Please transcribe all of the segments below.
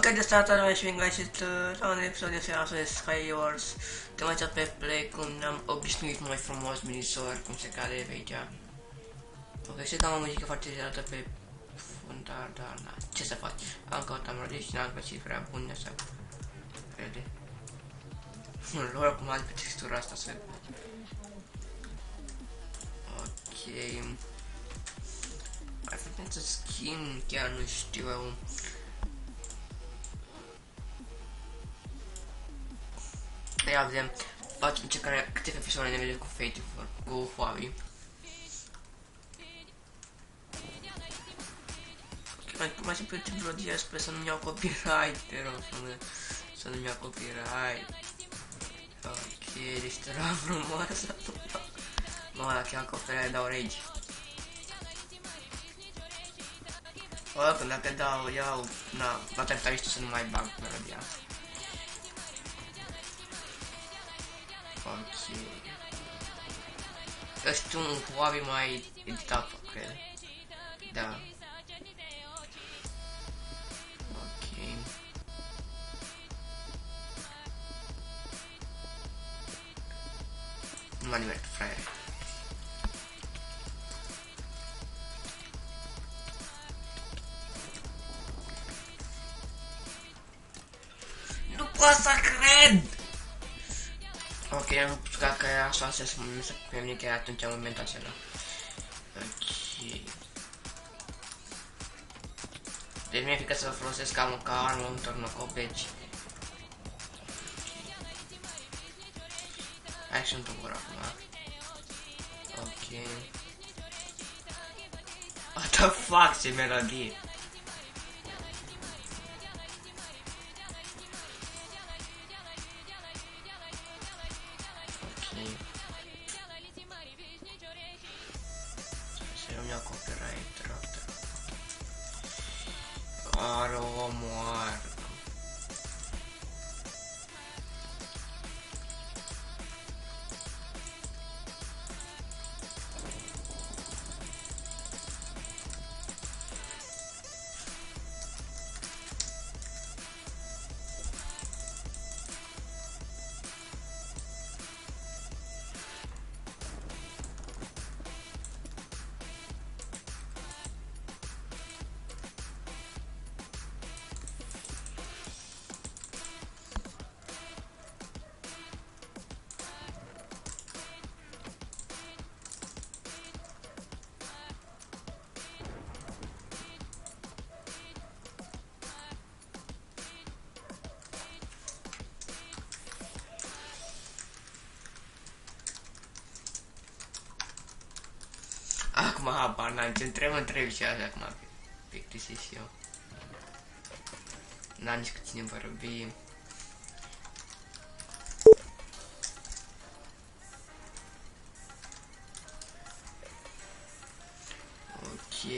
Ok, det startar med Schwingleis ett annat episod jag ser alltså är Skywars. Det var att play kunna och snyt mig från oss minisor com se cade veja. Ok, se tamo musica farti da pe fundar da ce să faci. Ancă am original pe cifra bună să vede. Lor cum alt pe textura asta să ok. Ar fi pentru skin, chiar nu știu eu. Ia vedem, facem câteva persoane ne vedem cu Faithful, cu Huawei. Mai simplu ce vreo dia sper să nu-mi iau copyright, te rog, să nu-mi iau copyright. Ok, deci era frumoasă. Mă, dacă iau copyright dau rage. Oricum, dacă dau, iau, na, va trebui să nu mai bag melodia. Ok. Este un Huawei mai editat, cred. Da. Ok. Nu mă divert, fraiere. Nu pot să cred! Ok, am jucat că era așa să se comunice atunci în momentul acela. Ok. Deci mi-e frică să folosesc ca armă în tornă copeci. Hai și un tubur acum. Ok. What the fuck, ce melodie! Are o moară. Acum habar n-am ce întreb și așa acum plictisit și eu. N-am nici cu cine vorbi. Ok.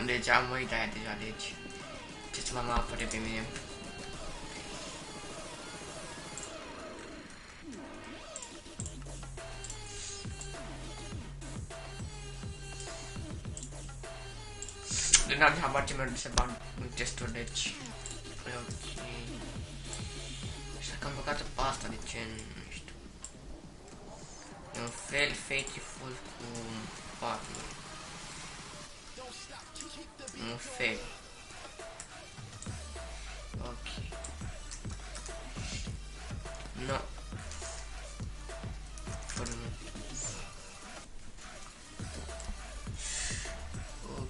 Deci am uitat deja, deci ce să mă apăre pe mine. De n-am habar ce merg să bag în testuri, deci ok. Și dacă am băgat pe asta, de ce nu știu. E un fel Faithful cu Batman. Un fel. Ok. No. Fără nu. Ok.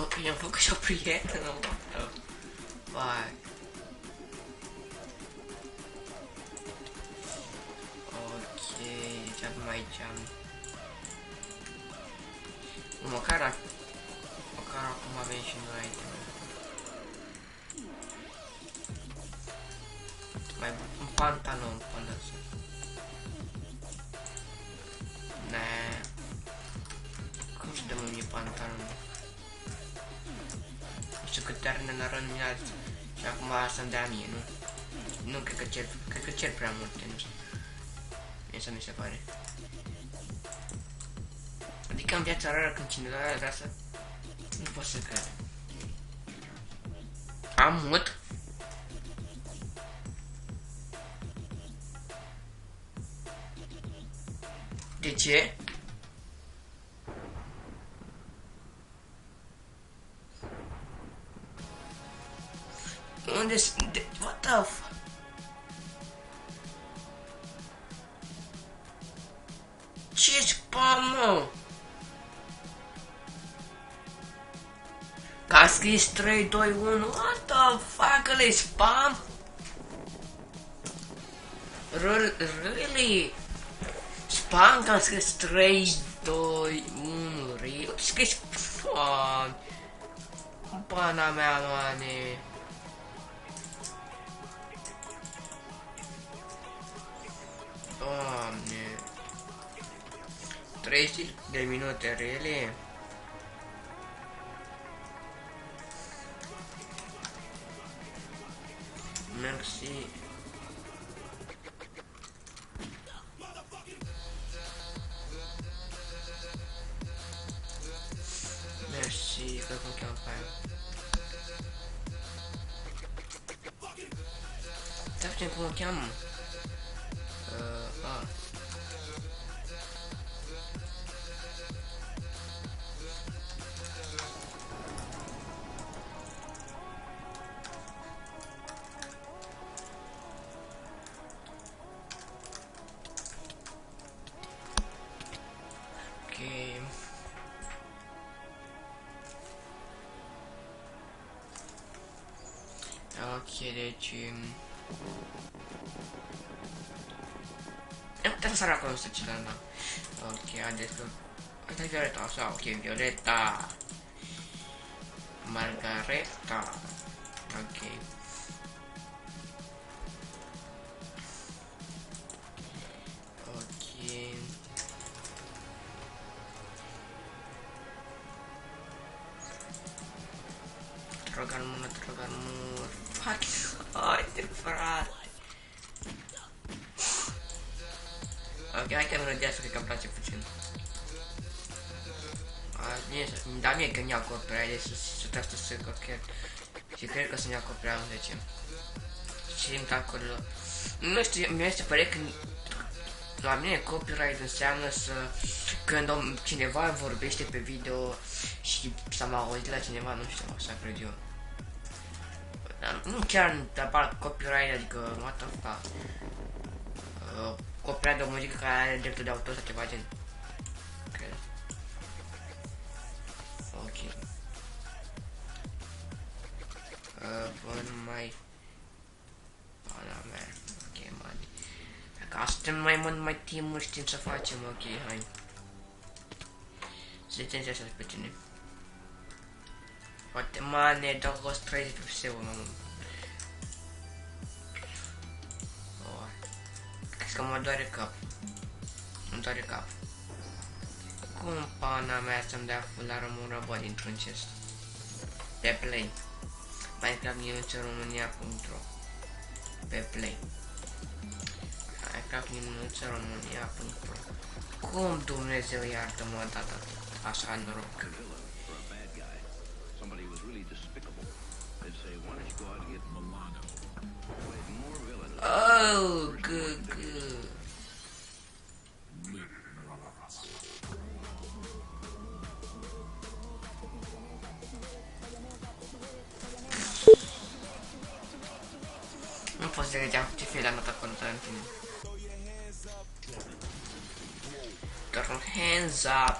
Ok, am făcut și o prietenă, vai. Ok, deci avem aici. Măcar acum avem și noi aici. Mai un pantalon până să. Ne. Cum să dăm mie pantalon? Nu știu cât termen la rând alții. Și acum asta-mi dea mie, nu? Nu, cred că cer prea multe, nu știu. Asta mi se pare. Adică în viața rară când cineva vrea să... Nu pot să cred. Am mut? De ce? Unde sunt? What the fuck? Ce spam, mă? Că a scris 3, 2, 1. What the fuck? Ăla-i spam? Really? Spam că am scris 3, 2, 1. Really? Scris spam. Pana mea, mane. Doamne. 30 de minute, really? Merci. Merci, că cum cheamă pe aia. Stai puțin cum o cheamă. Ok, deci... Putem să acolo să ce da. Ok, haideți că... Asta e Violeta, sau, ok, Violeta. Margareta. Ok. Ok. Trogan mână. Fuck. Haide, frate. Ok, hai că melodia asta cred că îmi place puțin. Da, mie că mi-a copia, deci să trebuie să cred. Și cred că să-mi ia copia în 10. Simt acolo. Nu știu, mi se pare că la mine copyright înseamnă să când cineva vorbește pe video și să mă auzit la cineva, nu știu, așa cred eu. Dar nu chiar apar copyright, adică what the fuck. Copyright de o muzică care are dreptul de autor sau ceva gen. Cred. Ok. Bun, mai... Pana mea. Ok, man. Dacă suntem mai mult, mai timp, știm să facem, ok, hai. Să zicem așa pe tine. Poate, mane, dau 130 pe PC-ul, mamă. Cred că mă doare cap. Îmi doare cap. Cum pana mea să-mi dea full la rămână, bă, dintr-un chest. Pe Play. Minecraft-România.ro Pe Play. Minecraft-România.ro Cum Dumnezeu iartă-mă data așa noroc. Oh, good. Nu pot să vedeam ce fel am dat contra în tine. Turn hands up.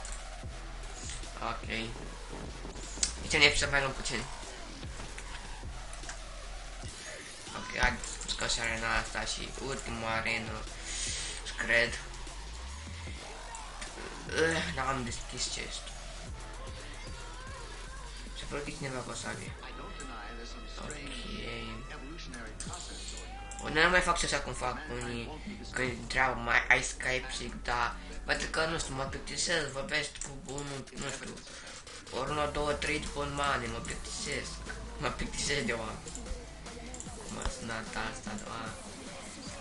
Ok. Facem episod mai lung puțin. Ok, hai scos arena asta și ultima arenă, cred. N-am deschis chest. Se produce cineva cu o sabie. Ok. Nu mai fac și așa cum fac unii când întreabă mai ai Skype și da. Poate că nu știu, mă plictisez, vorbesc cu unul, nu știu, ori 1, 2, 3 după un mani, mă plictisez de oameni. Mă sunat asta, doamne.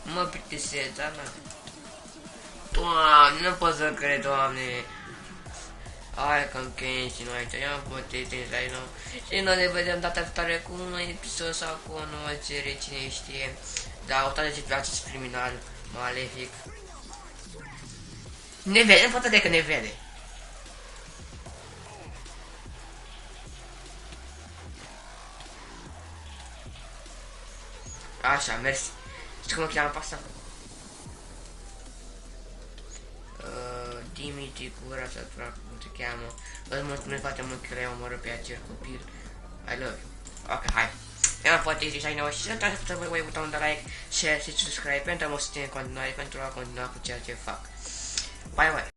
Mă plictisez, dar na. Doamne, nu pot să cred, doamne. Hai că încheiem și noi aici, i-am plătit din aici, nu? Și noi ne vedem data viitoare cu un episod sau cu o nouă serie, cine știe. Da, o tare de viață criminal, malefic. Ne vedem, poate de că ne vede. Așa, mersi. Știi cum o cheamă pe asta? Dimitri, cura să fac cum se cheamă. Îți mulțumesc foarte mult că le-ai omorât pe acel copil. I love you. Ok, hai. Mi-am poate și ai nouă și să dați să voi butonul de like, share și subscribe pentru a mă susține în continuare, pentru a continua cu ceea ce fac. Bye, bye.